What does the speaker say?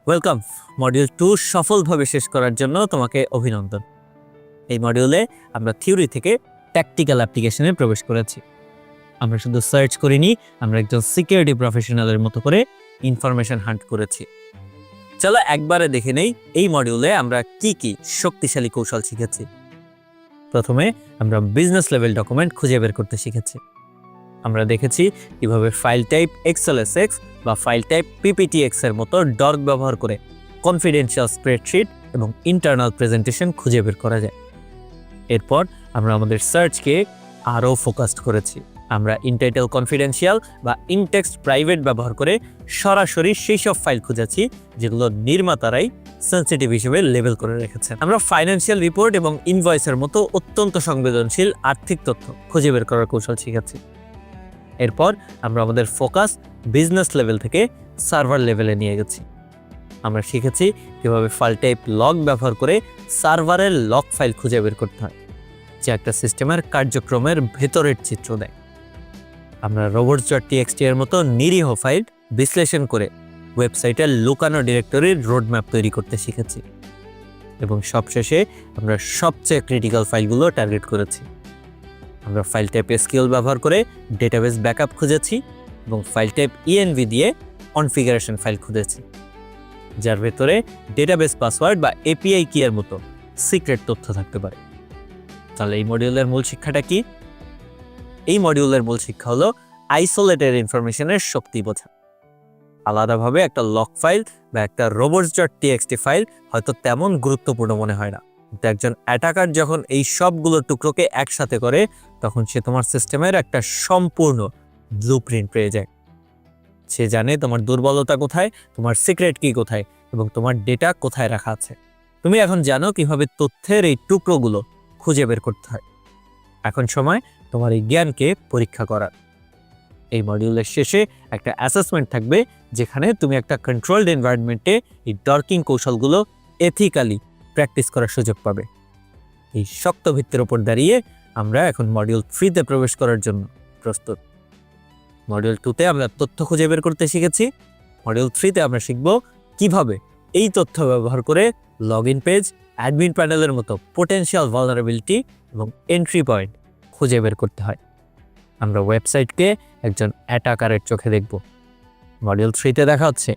Welcome. Module 2 সফলভাবে শেষ করার জন্য তোমাকে অভিনন্দন। এই মডিউলে আমরা থিওরি থেকে প্র্যাকটিক্যাল অ্যাপ্লিকেশনে প্রবেশ করেছি। আমরা শুধু সার্চ করিনি, আমরা একজন সিকিউরিটি প্রফেশনালের মতো করে ইনফরমেশন হান্ট করেছি। চলো একবারে দেখে নেই এই মডিউলে আমরা কি শক্তিশালী কৌশল শিখেছি। প্রথমে আমরা বিজনেস লেভেল ডকুমেন্ট খুঁজে বের করতে শিখেছি। আমরা দেখেছি কিভাবে ফাইল টাইপ এক্সএলএসএক্স বা ফাইল টাইপ পিপিটিএক্স এর মতো ডর্ক ব্যবহার করে কনফিডেন্সিয়াল স্প্রেডশিট এবং ইন্টারনাল প্রেজেন্টেশন খুঁজে বের করা যায়। এরপর আমরা আমাদের সার্চকে আরও ফোকাসড করেছি। আমরা ইনটাইটেল কনফিডেন্সিয়াল বা ইনটেক্সট প্রাইভেট ব্যবহার করে সরাসরি সেই সব ফাইল খুঁজেছি যেগুলো নির্মাতারাই সেন্সিটিভ হিসেবে লেবেল করে রেখেছেন। আমরা ফাইন্যান্সিয়াল রিপোর্ট এবং ইনভয়েসের মতো অত্যন্ত সংবেদনশীল আর্থিক তথ্য খুঁজে বের করার কৌশল শিখেছি। এরপর আমরা আমাদের ফোকাস বিজনেস লেভেল থেকে সার্ভার লেভেলে নিয়ে গেছি। আমরা শিখেছি কীভাবে ফাইল টাইপ লগ ব্যবহার করে সার্ভারের লগ ফাইল খুঁজে বের করতে হয়, যা একটা সিস্টেমের কার্যক্রমের ভেতরের চিত্র দেয়। আমরা robots.txt এর মতো নিরীহ ফাইল বিশ্লেষণ করে ওয়েবসাইটের লুকানো ডিরেক্টরির রোডম্যাপ তৈরি করতে শিখেছি। এবং সবশেষে আমরা সবচেয়ে ক্রিটিক্যাল ফাইলগুলো টার্গেট করেছি। আমরা ফাইল টাইপ এসকিউএল ব্যবহার করে ডেটাবেস ব্যাকআপ খুঁজেছি এবং ফাইল টাইপ ইএনভি দিয়ে কনফিগারেশন ফাইল খুঁজেছি, যার ভেতরে ডেটাবেস পাসওয়ার্ড বা এপিআই কি এর মতো সিক্রেট তথ্য থাকতে পারে। তাহলে এই মডিউলের মূল শিক্ষাটা কি? এই মডিউলের মূল শিক্ষা হলো আইসোলেটেড ইনফরমেশনের শক্তি বোঝা। আলাদাভাবে একটা লগ ফাইল বা একটা robots.txt ফাইল হয়তো তেমন গুরুত্বপূর্ণ মনে হয় না, কিন্তু একজন অ্যাটাকার যখন এই সবগুলো টুকরোকে একসাথে করে তখন সে তোমার সিস্টেমের একটা সম্পূর্ণ ব্লুপ্রিন্ট পেয়ে যায়। সে জানে তোমার দুর্বলতা কোথায়, তোমার সিক্রেট কি কোথায় এবং তোমার ডেটা কোথায় রাখা আছে। তুমি এখন জানো কিভাবে তথ্যের এই টুকরোগুলো খুঁজে বের করতে হয়। এখন সময় তোমার এই জ্ঞানকে পরীক্ষা করার। এই মডিউলের শেষে একটা অ্যাসেসমেন্ট থাকবে, যেখানে তুমি একটা কন্ট্রোলড এনভায়রনমেন্টে এই ডর্কিং কৌশলগুলো এথিক্যালি প্র্যাকটিস করার সুযোগ পাবে। এই শক্ত ভিত্তির ওপর দাঁড়িয়ে আমরা এখন মডিউল 3তে প্রবেশ করার জন্য প্রস্তুত। মডিউল 2তে আমরা তথ্য খুঁজে বের করতে শিখেছি। মডিউল 3তে আমরা শিখব কিভাবে এই তথ্য ব্যবহার করে লগ ইন পেজ, অ্যাডমিন প্যানেলের মতো পোটেনশিয়াল ভালনারেবিলিটি এবং এন্ট্রি পয়েন্ট খুঁজে বের করতে হয়। আমরা ওয়েবসাইটকে একজন অ্যাটাকারের চোখে দেখব। মডিউল 3তে দেখা হচ্ছে।